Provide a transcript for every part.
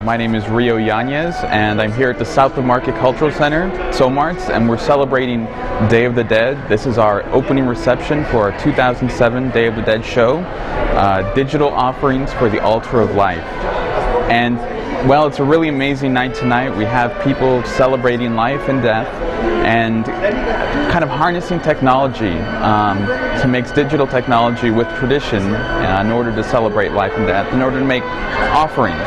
My name is Yanez, and I'm here at the South of Market Cultural Center, SomArts, and we're celebrating Day of the Dead. This is our opening reception for our 2007 Day of the Dead show, digital offerings for the altar of life. And well, it's a really amazing night tonight. We have people celebrating life and death and kind of harnessing technology to mix digital technology with tradition in order to celebrate life and death, in order to make offerings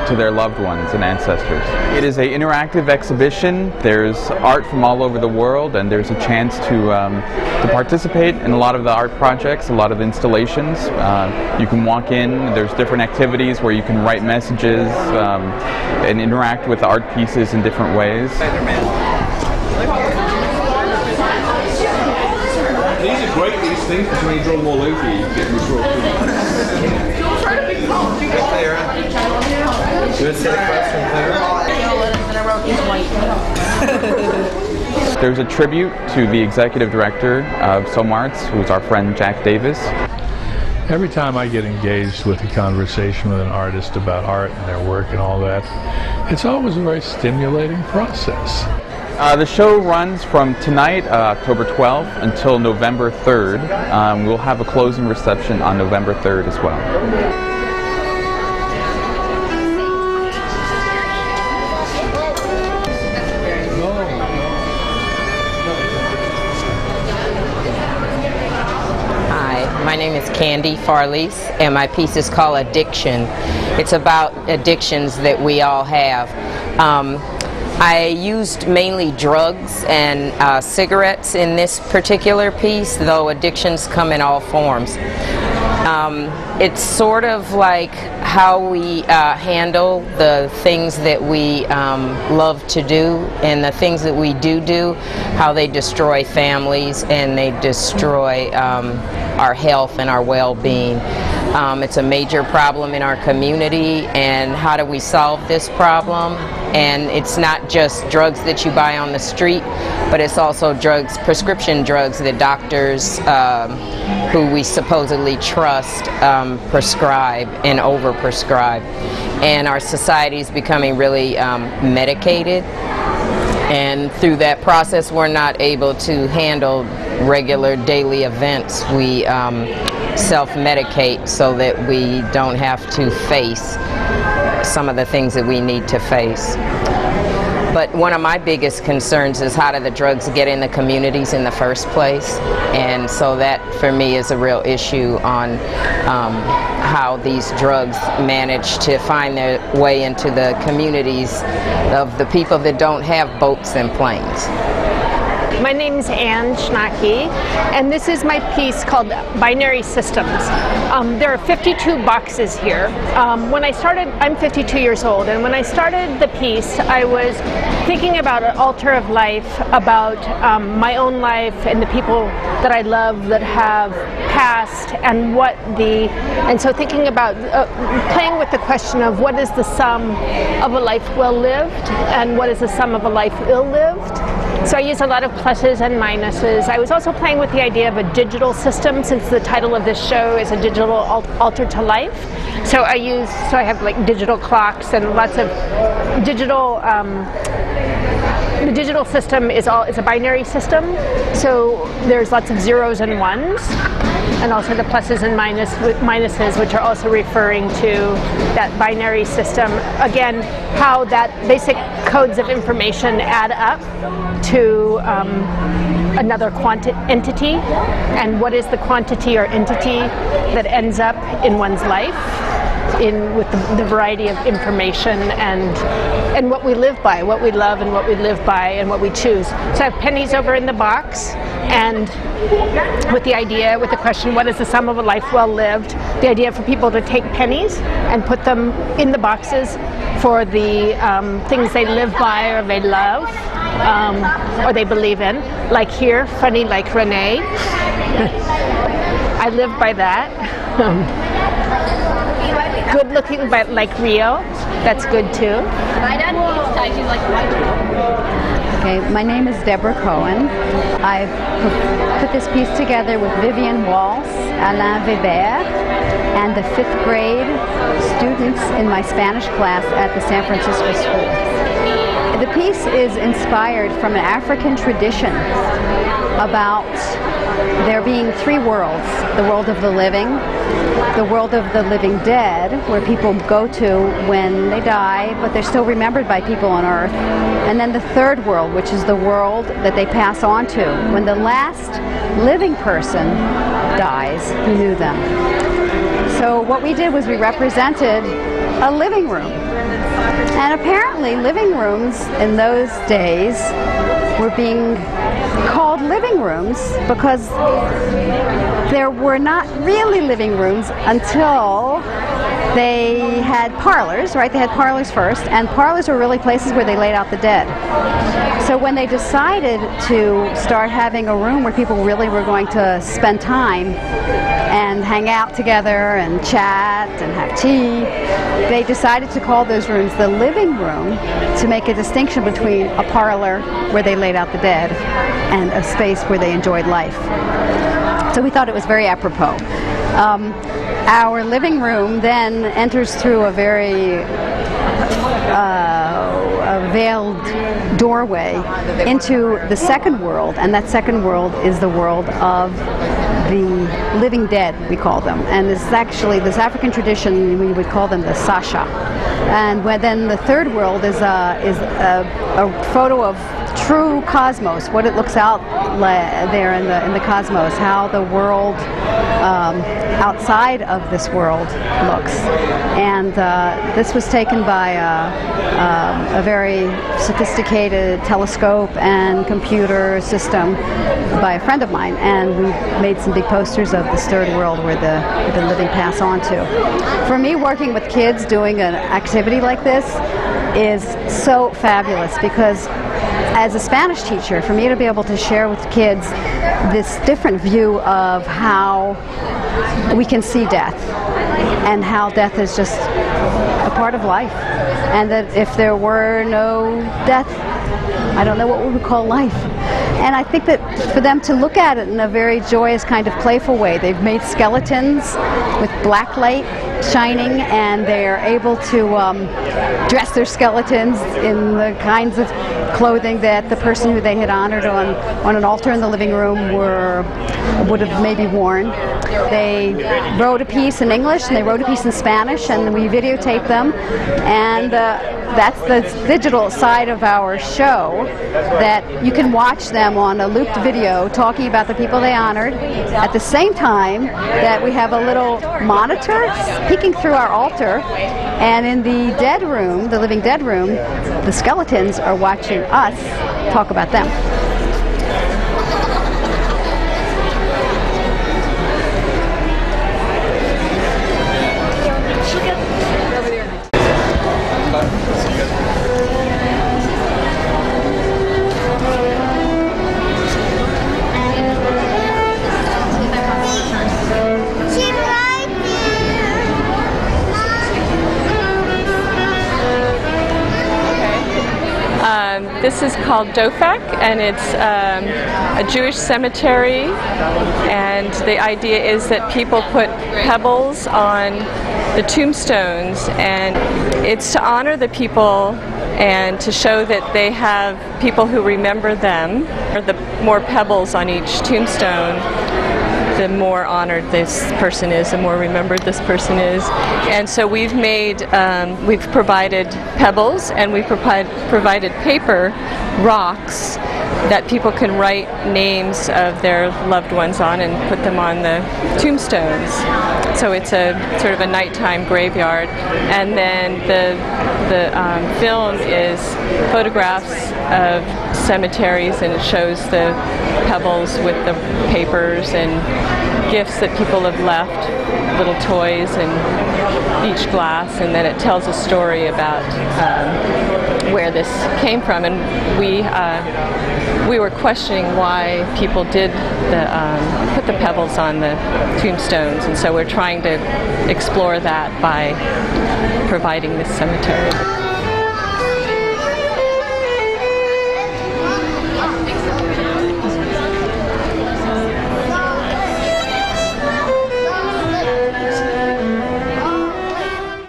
to their loved ones and ancestors. It is an interactive exhibition. There's art from all over the world, and there's a chance to participate in a lot of the art projects, a lot of installations. You can walk in, there's different activities where you can write messages and interact with the art pieces in different ways. These are great, these things, because when you draw them all over you get this real cool. There's a tribute to the executive director of SomArts, who's our friend Jack Davis. Every time I get engaged with a conversation with an artist about art and their work and all that, it's always a very stimulating process. The show runs from tonight, October 12th, until November 3rd. We'll have a closing reception on November 3rd as well. My name is Candy Farlise, and my piece is called Addiction. It's about addictions that we all have. I used mainly drugs and cigarettes in this particular piece, though addictions come in all forms. It's sort of like how we handle the things that we love to do, and the things that we do, how they destroy families and they destroy our health and our well-being. It's a major problem in our community, and how do we solve this problem? And it's not just drugs that you buy on the street, but it's also drugs, prescription drugs that doctors who we supposedly trust prescribe and overprescribe. And our society is becoming really medicated, and through that process we're not able to handle regular daily events. We self-medicate so that we don't have to face some of the things that we need to face. But one of my biggest concerns is, how do the drugs get in the communities in the first place? And so that for me is a real issue on how these drugs manage to find their way into the communities of the people that don't have boats and planes. My name's Anne Schnacke, and this is my piece called Binary Systems. There are 52 boxes here. When I started, I'm 52 years old, and when I started the piece, I was thinking about an altar of life, about my own life and the people that I love that have passed, and so thinking about playing with the question of what is the sum of a life well lived and what is the sum of a life ill lived. So I use a lot of pluses and minuses. I was also playing with the idea of a digital system, since the title of this show is a digital altar to life. So I have like digital clocks and lots of digital. The digital system is a binary system, so there's lots of zeros and ones, and also the pluses and minuses, which are also referring to that binary system. Again, how that basic codes of information add up to another entity, and what is the quantity or entity that ends up in one's life, with the variety of information and what we live by, what we love and what we live by and what we choose. So I have pennies over in the box, and with the question, what is the sum of a life well lived? The idea for people to take pennies and put them in the boxes for the things they live by or they love or they believe in. Like here, funny like Rene. I live by that. Good looking, but like Rio, that's good too. Okay, my name is Deborah Cohen. I've put this piece together with Vivian Walsh, Alain Weber, and the 5th grade students students in my Spanish class at the San Francisco School. The piece is inspired from an African tradition about there being three worlds: the world of the living, the world of the living dead, where people go to when they die, but they're still remembered by people on Earth, and then the third world, which is the world that they pass on to when the last living person dies who knew them. So what we did was we represented a living room. And apparently living rooms in those days were being called living rooms because there were not really living rooms until they had parlors, right? They had parlors first, and parlors were really places where they laid out the dead. So when they decided to start having a room where people really were going to spend time and hang out together and chat and have tea, they decided to call those rooms the living room to make a distinction between a parlor where they laid out the dead and a space where they enjoyed life. So we thought it was very apropos. Our living room then enters through a very a veiled doorway into the second world, and that second world is the world of the living dead, we call them. And this is actually, this African tradition, we would call them the Sasha. And then the third world is a photo of true cosmos, what it looks out there in the cosmos, how the world outside of this world looks. And this was taken by a very sophisticated telescope and computer system by a friend of mine, and we made some big posters of this third world where the living pass on to. For me, working with kids doing an activity like this is so fabulous, because as a Spanish teacher, for me to be able to share with kids this different view of how we can see death and how death is just a part of life, and that if there were no death, I don't know what we would call life. And I think that for them to look at it in a very joyous kind of playful way, they've made skeletons with black light shining, and they're able to dress their skeletons in the kinds of clothing that the person who they had honored on an altar in the living room would have maybe worn. They wrote a piece in English and they wrote a piece in Spanish, and we videotaped them, and that's the digital side of our show, that you can watch them on a looped video talking about the people they honored, at the same time that we have a little monitor peeking through our altar, and in the dead room, the living dead room, the skeletons are watching us talk about them. This is called Dofak, and it's a Jewish cemetery, and the idea is that people put pebbles on the tombstones, and it's to honor the people and to show that they have people who remember them. The more pebbles on each tombstone, the more honored this person is, the more remembered this person is. And so we've provided pebbles, and we've provided paper rocks that people can write names of their loved ones on and put them on the tombstones. So it's a sort of a nighttime graveyard. And then the film is photographs of cemeteries, and it shows the pebbles with the papers and gifts that people have left, little toys and each glass, and then it tells a story about where this came from. And we were questioning why people did put the pebbles on the tombstones, and so we're trying to explore that by providing this cemetery.